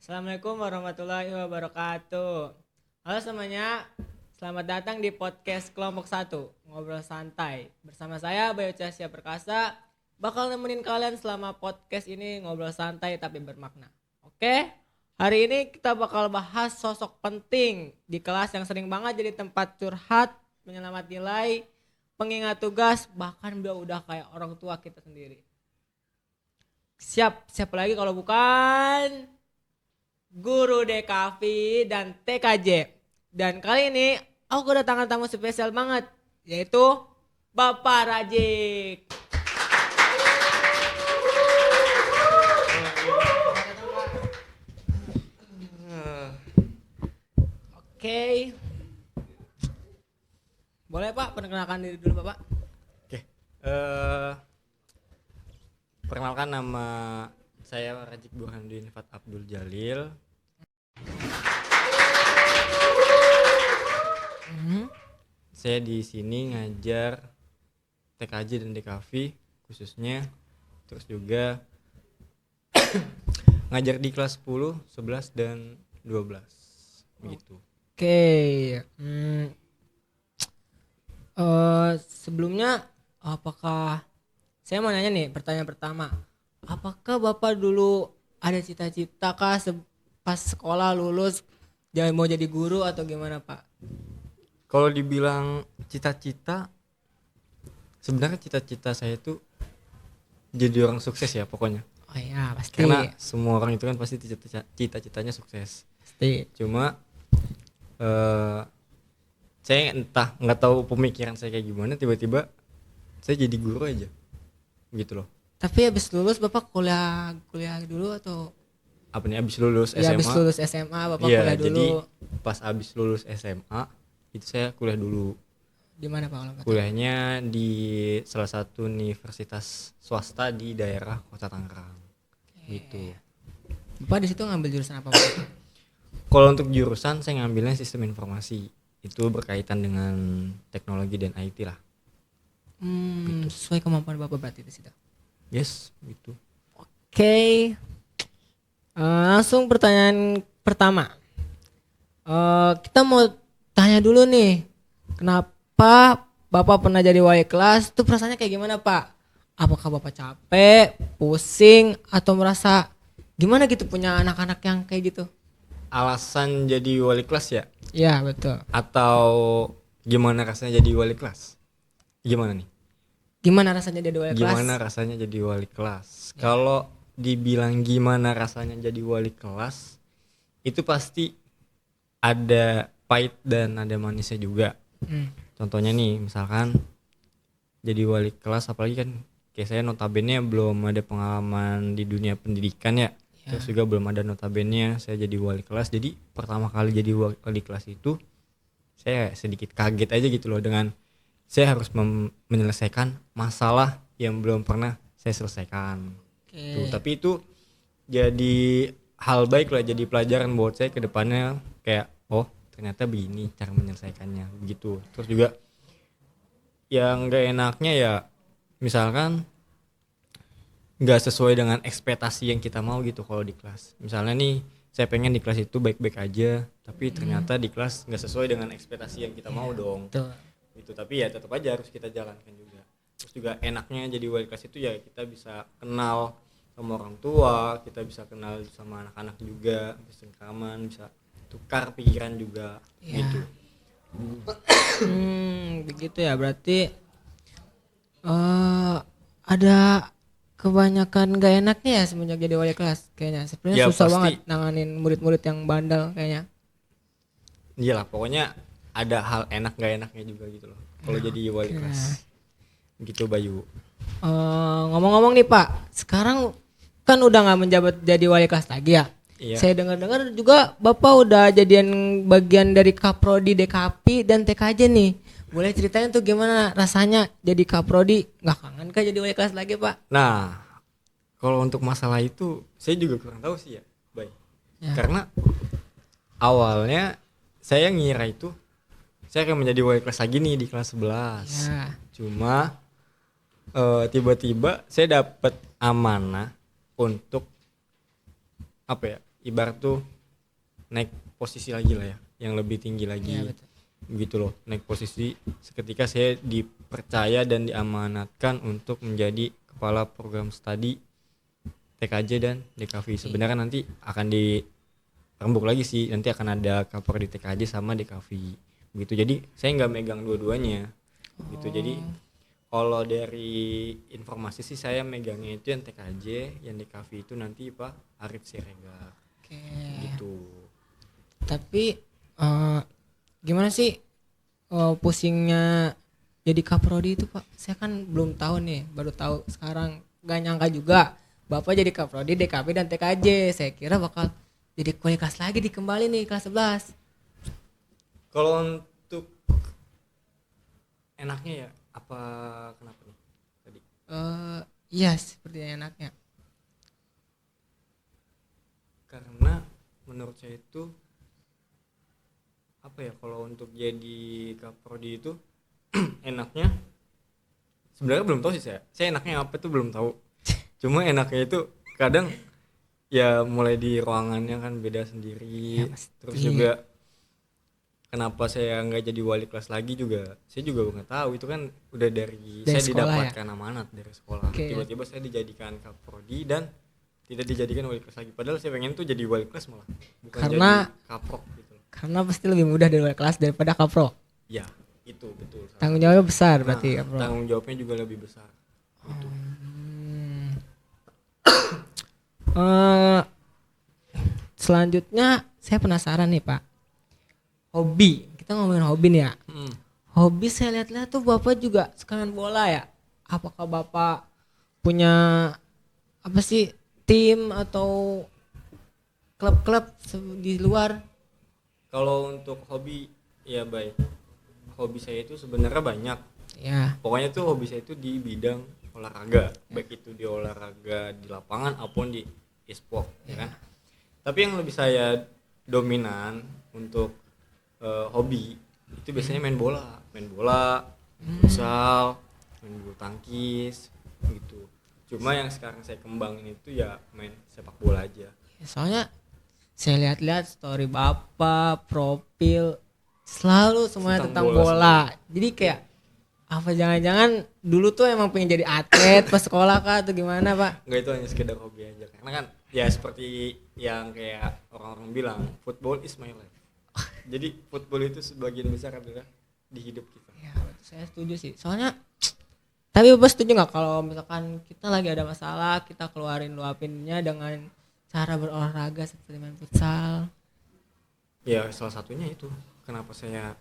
Assalamualaikum warahmatullahi wabarakatuh. Halo semuanya, selamat datang di podcast kelompok 1 Ngobrol Santai. Bersama saya Bayu Cahya Perkasa, bakal nemenin kalian selama podcast ini ngobrol santai tapi bermakna. Oke, hari ini kita bakal bahas sosok penting di kelas yang sering banget jadi tempat curhat, penyelamat nilai, pengingat tugas, bahkan beliau udah kayak orang tua kita sendiri. Siapa lagi kalau bukan guru DKV dan TKJ. Dan kali ini aku kedatangan tamu spesial banget, yaitu Bapak Rajik. Oke. Boleh Pak, perkenalkan diri dulu Bapak. Oke, perkenalkan nama saya Rajik Burhanuddin Fat Abdul Jalil. Saya di sini ngajar TKJ dan DKV khususnya, terus juga ngajar di kelas 10, 11 dan 12 begitu. Oke. Sebelumnya apakah saya mau nanya nih, pertanyaan pertama. Apakah Bapak dulu ada cita-cita kah pas sekolah lulus mau jadi guru atau gimana Pak? Kalau dibilang cita-cita, sebenarnya cita-cita saya tuh jadi orang sukses ya pokoknya. Oh iya pasti. Karena semua orang itu kan pasti cita-citanya sukses. Pasti. Cuma saya entah nggak tahu pemikiran saya kayak gimana, tiba-tiba saya jadi guru aja gitu loh. Tapi habis lulus Bapak kuliah dulu atau? Apa nih, abis lulus Ya, SMA? habis lulus SMA Bapak Iya, kuliah dulu. jadi pas abis lulus SMA itu saya kuliah dulu. Di mana Pak kalau nggak tahu? Kuliahnya di salah satu universitas swasta di daerah Kota Tangerang. Gitu. Bapak di situ ngambil jurusan apa Pak? Kalau untuk jurusan saya ngambilnya sistem informasi. Itu berkaitan dengan teknologi dan IT lah. Sesuai kemampuan Bapak berarti di situ. Yes, gitu. Oke. Langsung pertanyaan pertama. Kita mau tanya dulu nih, kenapa Bapak pernah jadi wali kelas? Itu perasaannya kayak gimana Pak? Apakah Bapak capek, pusing, atau merasa gimana gitu punya anak-anak yang kayak gitu? Alasan jadi wali kelas ya? Iya betul. Atau gimana rasanya jadi wali kelas? Gimana nih? Gimana rasanya jadi wali kelas? Gimana rasanya jadi wali kelas? Ya. Kalau dibilang gimana rasanya jadi wali kelas, itu pasti ada pahit dan ada manisnya juga. Contohnya nih, misalkan jadi wali kelas, apalagi kan kayak saya notabene belum ada pengalaman di dunia pendidikan ya. Terus juga belum ada notabene saya jadi wali kelas. Jadi pertama kali jadi wali kelas itu saya sedikit kaget aja gitu loh, dengan saya harus menyelesaikan masalah yang belum pernah saya selesaikan. Tuh, tapi itu jadi hal baik lah, jadi pelajaran buat saya ke depannya, kayak oh ternyata begini cara menyelesaikannya begitu. Terus juga yang gak enaknya ya misalkan gak sesuai dengan ekspektasi yang kita mau gitu. Kalau di kelas misalnya nih, saya pengen di kelas itu baik-baik aja, tapi ternyata di kelas gak sesuai dengan ekspektasi yang kita mau dong. Gitu. Tapi ya tetap aja harus kita jalankan juga. Terus juga enaknya jadi wali kelas itu ya kita bisa kenal sama orang tua, kita bisa kenal sama anak-anak juga, bisa rekaman, bisa tukar pikiran juga gitu. Begitu ya, berarti ada kebanyakan gak enaknya ya semenjak jadi wali kelas kayaknya. Sebenarnya Ya, susah pasti banget nanganin murid-murid yang bandel kayaknya. Iyalah, pokoknya ada hal enak gak enaknya juga gitu loh kalau jadi wali kelas. Gitu Bayu. Ngomong-ngomong nih Pak, sekarang kan udah gak menjabat jadi wali kelas lagi ya. Iya. Saya dengar-dengar juga Bapak udah jadian bagian dari Kaprodi DKP dan TKJ nih. Boleh ceritain tuh gimana rasanya jadi Kaprodi? Gak kangen kah jadi wali kelas lagi Pak? Nah, kalau untuk masalah itu saya juga kurang tahu sih ya, Bay. Ya. Karena awalnya saya ngira itu saya akan menjadi wali kelas lagi nih di kelas 11. Ya. Cuma tiba-tiba saya dapat amanah untuk apa ya, ibarat tuh naik posisi lagi lah ya, yang lebih tinggi lagi. Iya, betul. Begitu loh, naik posisi seketika saya dipercaya dan diamanatkan untuk menjadi kepala program studi TKJ dan DKV. Sebenarnya nanti akan dirembuk lagi sih, nanti akan ada kapor di TKJ sama DKV begitu. Jadi saya nggak megang dua-duanya gitu. Jadi kalau dari informasi sih saya megangnya itu yang TKJ, yang DKV itu nanti Pak Arif Siregar. Oke. Gitu. Tapi gimana sih pusingnya jadi kaprodi itu Pak? Saya kan belum tahu nih, baru tahu sekarang. Gak nyangka juga Bapak jadi kaprodi DKV dan TKJ. Saya kira bakal jadi kuliah kelas lagi dikembali nih kelas 11. Kalau untuk enaknya ya apa kenapa nih tadi? Iya seperti enaknya. Karena menurut saya itu apa ya, kalau untuk jadi kaprodi itu enaknya sebenarnya belum tahu sih saya enaknya apa itu belum tahu. Cuma enaknya itu kadang ya mulai di ruangannya kan beda sendiri. Ya, terus juga kenapa saya nggak jadi wali kelas lagi juga saya juga nggak tahu. Itu kan udah dari saya didapatkan amanat dari sekolah. Tiba-tiba saya dijadikan kaprodi dan tidak dijadikan wali kelas lagi, padahal saya pengen tuh jadi wali kelas malah, bukan karena jadi kaprok gitu. Karena pasti lebih mudah dari wali kelas daripada kapro. Ya itu betul. Tanggung jawabnya besar berarti kapro. Tanggung jawabnya juga lebih besar gitu. Selanjutnya saya penasaran nih Pak, hobi, kita ngomongin hobi nih ya. Hobi saya lihat-lihat tuh Bapak juga suka main bola ya. Apakah Bapak punya apa sih, tim atau klub-klub di luar? Kalau untuk hobi ya baik, hobi saya itu sebenarnya banyak ya. Pokoknya tuh hobi saya itu di bidang olahraga, baik itu di olahraga di lapangan maupun di e-sport ya kan. Tapi yang lebih saya dominan untuk hobi itu biasanya main bola, futsal, main bulu tangkis gitu. Cuma yang sekarang saya kembangin itu ya main sepak bola aja. Soalnya saya lihat-lihat story Bapak, profil selalu semuanya tentang bola. Jadi kayak apa jangan-jangan dulu tuh emang pengen jadi atlet pas sekolah kah atau gimana Pak? Enggak, itu hanya sekedar hobi aja. Karena kan ya seperti yang kayak orang-orang bilang, football is my life. Jadi football itu sebagian besar adalah di hidup kita. Ya, saya setuju sih. Soalnya tapi Bapak setuju nggak kalau misalkan kita lagi ada masalah, kita keluarin luapinnya dengan cara berolahraga seperti main futsal? Ya salah satunya itu kenapa saya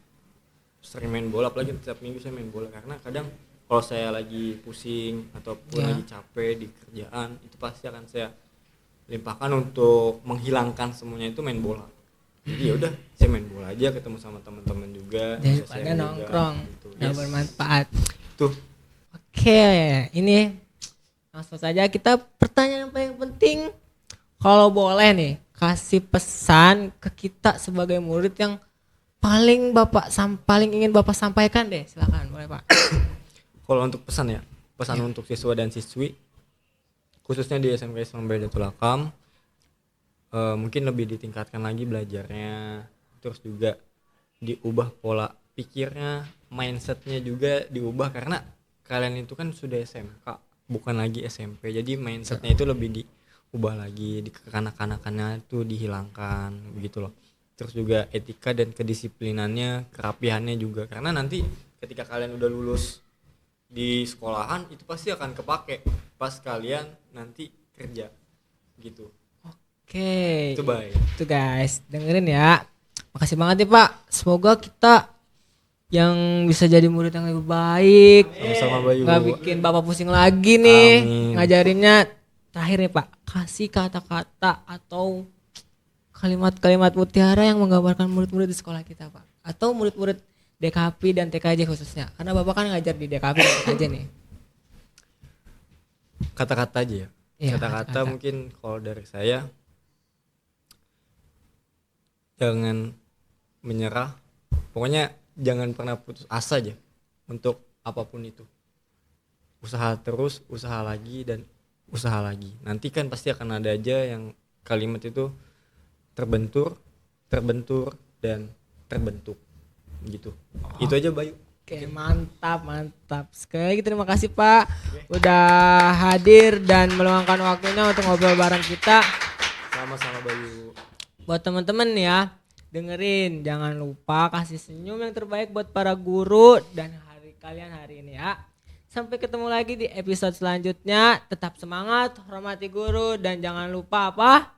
sering main bola, apalagi setiap minggu saya main bola, karena kadang kalau saya lagi pusing ataupun lagi capek di kerjaan, itu pasti akan saya limpahkan untuk menghilangkan semuanya itu main bola. Jadi ya udah saya main bola aja, ketemu sama teman-teman juga, daripada nongkrong gitu. Yang bermanfaat tuh. Oke, ini langsung saja kita pertanyaan yang paling penting. Kalau boleh nih kasih pesan ke kita sebagai murid yang paling ingin Bapak sampaikan deh, silakan boleh Pak. Kalau untuk pesan ya, untuk siswa dan siswi khususnya di SMK Islam Baidatul Akam, mungkin lebih ditingkatkan lagi belajarnya, terus juga diubah pola pikirnya, mindsetnya juga diubah, karena kalian itu kan sudah SMK bukan lagi SMP, jadi mindsetnya itu lebih diubah lagi, di kekanak-kanakannya itu dihilangkan begitu loh. Terus juga etika dan kedisiplinannya, kerapihannya juga, karena nanti ketika kalian udah lulus di sekolahan itu pasti akan kepake pas kalian nanti kerja gitu. Oke, itu baik. Itu guys, dengerin ya. Makasih banget nih Pak. Semoga kita yang bisa jadi murid yang lebih baik. Sama-sama Bayu. Gak bikin Bapak pusing lagi nih. Amin. Ngajarinnya. Terakhir nih Pak, kasih kata-kata atau kalimat-kalimat mutiara yang menggambarkan murid-murid di sekolah kita Pak. Atau murid-murid DKP dan TKJ khususnya. Karena Bapak kan ngajar di DKP dan TKJ nih. Kata-kata aja ya. Iya, Kata-kata mungkin kalau dari saya, jangan menyerah. Pokoknya jangan pernah putus asa aja untuk apapun itu. Usaha terus, usaha lagi dan usaha lagi. Nanti kan pasti akan ada aja yang kalimat itu terbentur, dan terbentuk gitu. Itu aja Bayu. Oke, mantap. Sekali lagi terima kasih Pak udah hadir dan meluangkan waktunya untuk ngobrol bareng kita. Sama-sama Bayu. Buat teman-teman ya, dengerin, jangan lupa kasih senyum yang terbaik buat para guru dan kalian hari ini ya. Sampai ketemu lagi di episode selanjutnya. Tetap semangat, hormati guru dan jangan lupa apa?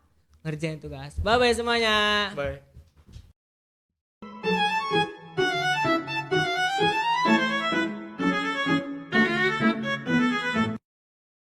Ngerjain tugas. Bye bye semuanya. Bye.